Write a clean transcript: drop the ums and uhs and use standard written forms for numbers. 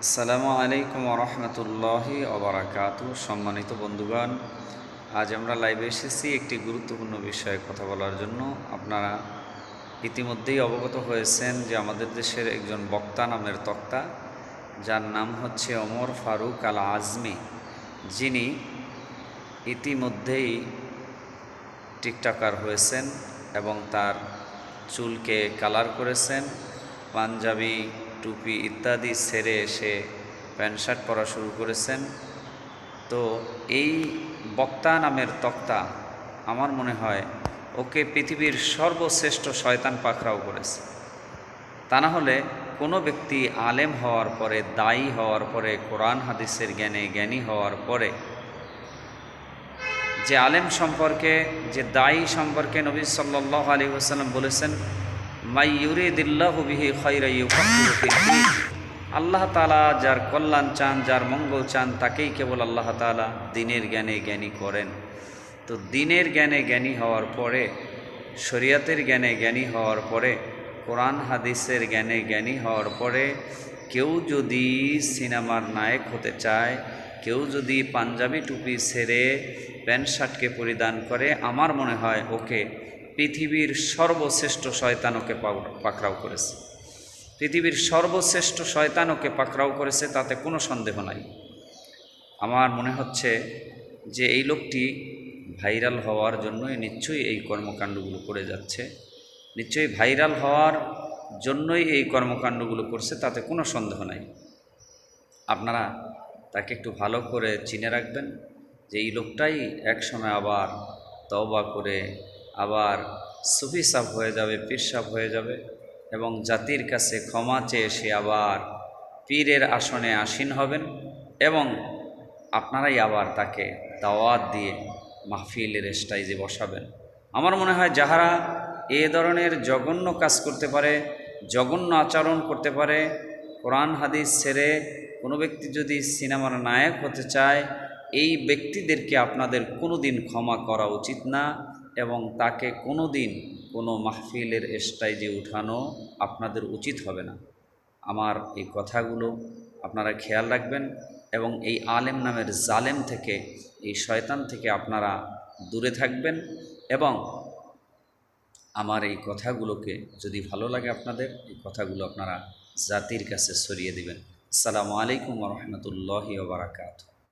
আসসালামু আলাইকুম রহমতুল্লাহি ওবরাকাতু। সম্মানিত বন্ধুগণ, আজ আমরা লাইভে এসেছি একটি গুরুত্বপূর্ণ বিষয়ে কথা বলার জন্য। আপনারা ইতিমধ্যেই অবগত হয়েছেন যে আমাদের দেশের একজন বক্তা নামের তক্তা, যার নাম হচ্ছে ওমর ফারুক আল আজমি, যিনি ইতিমধ্যেই টিকটকার হয়েছেন এবং তার চুলকে কালার করেছেন, পাঞ্জাবি টুপি ইত্যাদি ছেড়ে এসে প্যান্ট শার্ট পরা শুরু করেছেন। তো এই বক্তা নামের তক্তা, আমার মনে হয় ওকে পৃথিবীর সর্বশ্রেষ্ঠ শয়তান পাকড়াও করেছে। তা না হলে কোনো ব্যক্তি আলেম হওয়ার পরে, দায়ী হওয়ার পরে, কোরআন হাদিসের জ্ঞানী হওয়ার পরে, যে আলেম সম্পর্কে, যে দায়ী সম্পর্কে নবী সাল্লাল্লাহু আলাইহি ওয়াসাল্লাম বলেছেন, মাই ইউরিদিল্লাহু বিহি খায়রা ইউফাক্কিহু ফিদ্দীন, আল্লাহ তাআলা যার কল্যাণ চান, যার মঙ্গল চান, তাকেই কেবল আল্লাহ তাআলা দ্বীনের জ্ঞানী করেন। তো দ্বীনের জ্ঞানী হওয়ার পরে, শরিয়াতের জ্ঞানী হওয়ার পরে, কোরআন হাদিসের জ্ঞানী হওয়ার পরে কেউ যদি সিনেমার নায়ক হতে চায়, কেউ যদি পাঞ্জাবি টুপি ছেড়ে প্যান্ট শার্টকে পরিধান করে, আমার মনে হয় ওকে পৃথিবীর সর্বশ্রেষ্ঠ শয়তান ওকে পাকড়াও করেছে। পৃথিবীর সর্বশ্রেষ্ঠ শয়তান ওকে পাকড়াও করেছে, তাতে কোনো সন্দেহ নাই। আমার মনে হচ্ছে যে এই লোকটি ভাইরাল হওয়ার জন্যই নিশ্চয়ই এই কর্মকাণ্ডগুলো করে যাচ্ছে, নিশ্চয়ই ভাইরাল হওয়ার জন্যই এই কর্মকাণ্ডগুলো করছে, তাতে কোনো সন্দেহ নাই। আপনারা তাকে একটু ভালো করে চিনে রাখবেন যে এই লোকটাই একসময় আবার তওবা করে আবার সুফি সাহ হয়ে যাবে, পীর সাহ হয়ে যাবে এবং জাতির কাছে ক্ষমা চেয়ে সে আবার পীরের আসনে আসীন হবেন এবং আপনারাই আবার তাকে দাওয়াত দিয়ে মাহফিলের স্টাইজে বসাবেন। আমার মনে হয় যাহারা এ ধরনের জঘন্য কাজ করতে পারে, জঘন্য আচরণ করতে পারে, কোরআন হাদিস ছেড়ে কোনো ব্যক্তি যদি সিনেমার নায়ক হতে চায়, এই ব্যক্তিদেরকে আপনাদের কোনো দিন ক্ষমা করা উচিত না এবং তাকে কোনো দিন কোনো মাহফিলের স্টাইজে উঠানো আপনাদের উচিত হবে না। আমার এই কথাগুলো আপনারা খেয়াল রাখবেন এবং এই আলেম নামের জালেম থেকে, এই শয়তান থেকে আপনারা দূরে থাকবেন এবং আমার এই কথাগুলোকে যদি ভালো লাগে আপনাদের, এই কথাগুলো আপনারা জাতির কাছে ছড়িয়ে দিবেন। আসসালামু আলাইকুম ওয়া রাহমাতুল্লাহি ওয়া বারাকাতুহু।